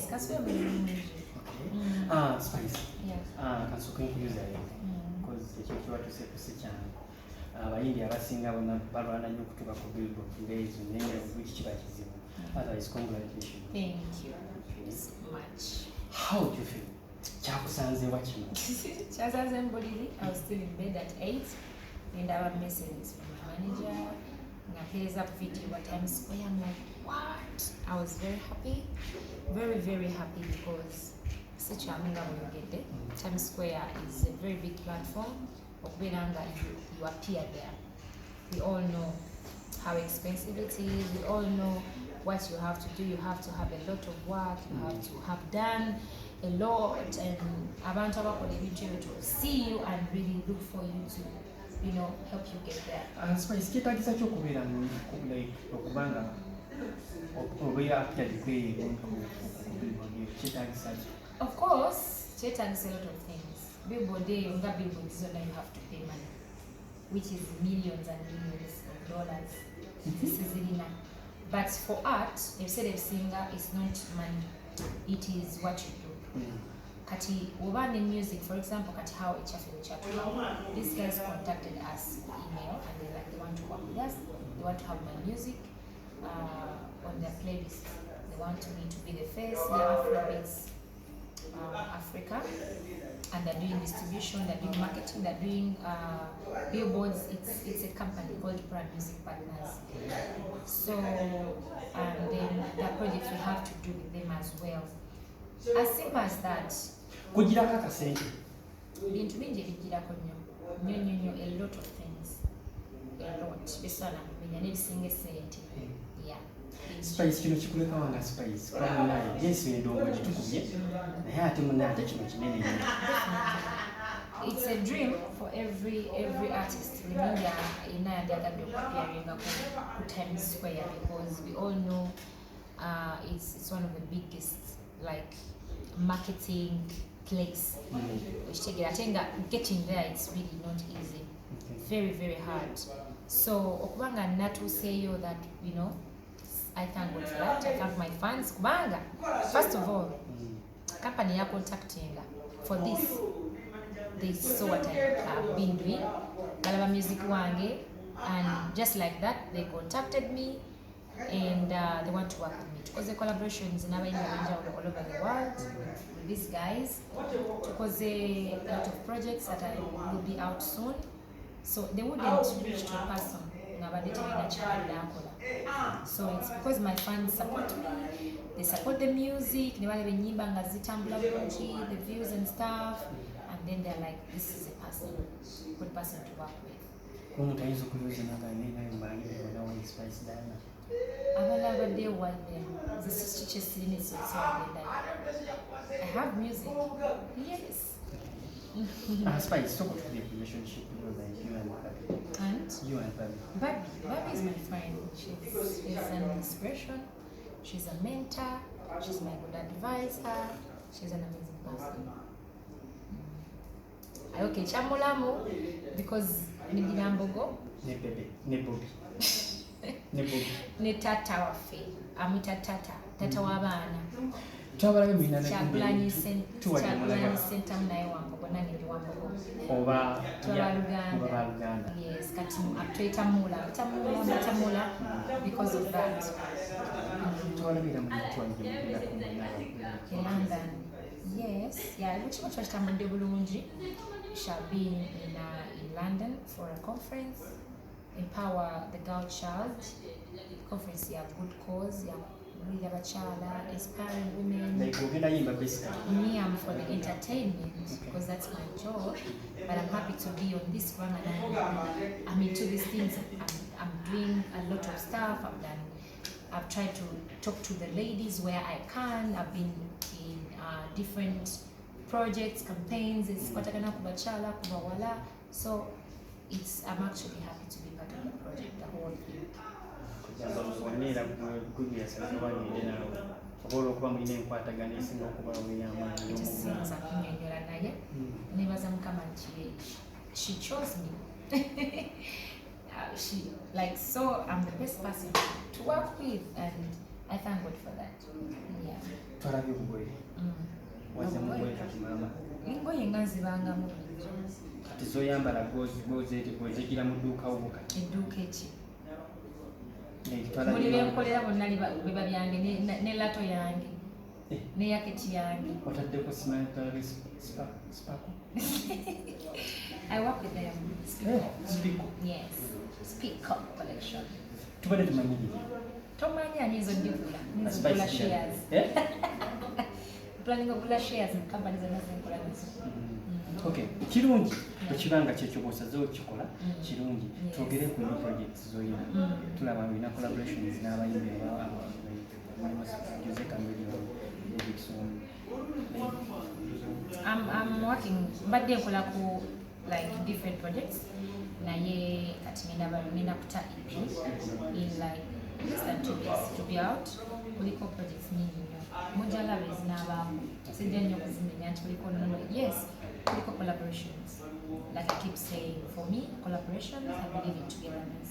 Yes, kaswe mulungi. Okay. Spice. Yeah. Kansoka nkuyuza yo. Because ekyo kiwatu sekuse cyane. Abayindi abasinga balwana nnyo okutuuka ku Billboard ng'ezo naye buli kiba kizibu. Otherwise, congratulations. Thank you so much. How do you feel? Kyakusanze wa kino? Kyasanze mbuliri. I was still in bed at 8 and I have messages from my manager. Ngapereza video at Times Square. I'm like, what? I was very happy. Very, very happy because such a Times Square is a very big platform. Okubela you appear there. We all know how expensive it is. We all know what you have to do. You have to have a lot of work. You have to have done a lot, and abantu abakole ebintu will see you and really look for you to, you know, help you get there. Spice, kyetaagisa ki okubeera okubanga obeera appeared kyetaagisa ki? Of course, kyetaagisa a lot of things. Billboard nga Billboard zona you have to pay money, which is millions and millions of dollars. This is Irina. But for art, they've said a singer is not money, it is what you do. Kati Ubani music, for example, kati how these guys contacted us email and they want to work with us. They want to have my music on their playlist. They want me to be the face, Afrobeats Africa, and they're doing distribution, they're doing marketing, they're doing billboards. It's a company called Brand Music Partners. So and then the projects we have to do with them as well. As simple as that. Kugira kakasente. Bintu bingi ebigirako nnyo a lot of things. A lot. Bisala kumenya n'ebisinga esente. Yeah. Spice kino kikuleka wanga Spice. Kwa naye yes ndongo kitukubye. Naye ate munate kino kinene nnyo. It's a dream for every artist. Remember, appearing at Times Square because we all know it's one of the biggest like marketing place. Getting there, it's really not easy. Very, very hard. So okubanga natu say you that, you know, I thank God for that. I thank my fans. Kubanga, first of all, company are contacting for this. They saw what I have been doing, Galaba Music Wange, and just like that, they contacted me and they want to work with me. Because the collaborations now all over the world with these guys, because a lot of projects that will be out soon, so they wouldn't reach to a person. So it's because my fans support me, they support the music, the views and stuff. And then they're like, this is a person, good person to work with. I have music. Yes. Spice, talk about the relationship with you and Babi. And? You and Babi. Babi is my friend. She's an inspiration. She's a mentor. She's my good advisor. She's an amazing person. Okay, chamulamu because Nidilambogo. Ne bebe, ne Bobby. Ne Bobby. Ne tata wafe. Amita tata wabana. Twabalaga mina na Chakulani center mnaye wambogo nange ndi wambogo. Oba Luganda. Yes, kati atweta mula because of that. Twabalaga mina twanje in London. Yes, yeah, which shall be in London for a conference, Empower the Girl Child. Conference, yeah, good cause, yeah, really Bachala, inspiring women. Me, I'm for the entertainment because that's my job, but I'm happy to be on this one and I'm into these things. I'm doing a lot of stuff. I've tried to talk to the ladies where I can. I've been in different projects, campaigns, so I'm actually happy to be part of the project, the whole thing. She chose me. She so I'm the best person to work with, and I thank God for that. Yeah. twalabye obugoye waze mugoye kati maama engoye nga nzibangamu kati zoyambala gozegira mu dduuka wo kati edduuka eki twalabye muli benkolera bonna biba byange ne lato yange ne yaketi yange otaddeko simanyi twalabye spako I work with them. Spiko. Yes. Spiko collection. Tubadde tumanyire. Tomanyi ani ezo ndikula. Nzigula shares. Planning okugula shares mu company zonna zenkola nazo. Okay. Kirungi ekibanga kyekyo bw'osaze okikola kirungi twogere ku new projects z'olina. Tulaba olina collaborations n'abayimbi I'm working mbadde nkola ku like different projects naye kati nina kuta EP in like less than 2 weeks to be out. Kuliko projects nyingi nnyo mujalabe zinabaamu sijja nnyo kuzimenya nti kuliko nono. Yes, kuliko collaborations. Like I keep saying, for me collaborations, I believe in togetherness.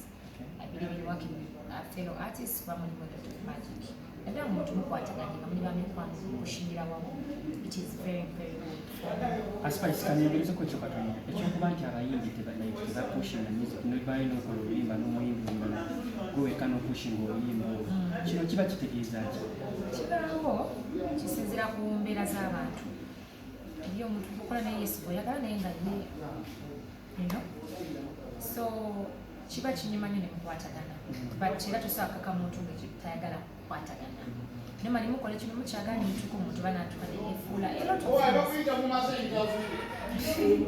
I believe in working with fellow artists from the world of magic. And then what it is very, very good for me. As far as kanyegereza ko kyokatono ekyokuba nti abayimbi tebapushinga music nobalina okola oluyimba n'omuyimbi omulala gweweka n'opushinga oluyimba kino kiba kitegeeza ki kibaawo kisinzira ku mbeera z'abantu eri omuntu okola naye yesu oyagala naye nga ye so kiba kinyuma nnyo ne mukwatagana but era tosakaka muntu nga tayagala kukwatagana nemali mukola kino mukyagala nemutuka omuntu banatuka neyefuula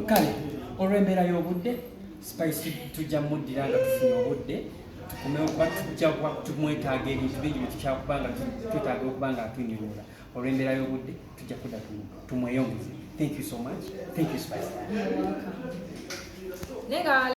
kale olw'embeera y'obudde Spice tujja muddira nga tufunye obudde tukomewo kuba tujja tumwetaaga ebintu bingi bye tukyakubanga twetaaga okuba nga atunyonyola olw'embeera y'obudde tujja kudda tumweyongeze. Thank you so much. Thank you Spice. You're welcome.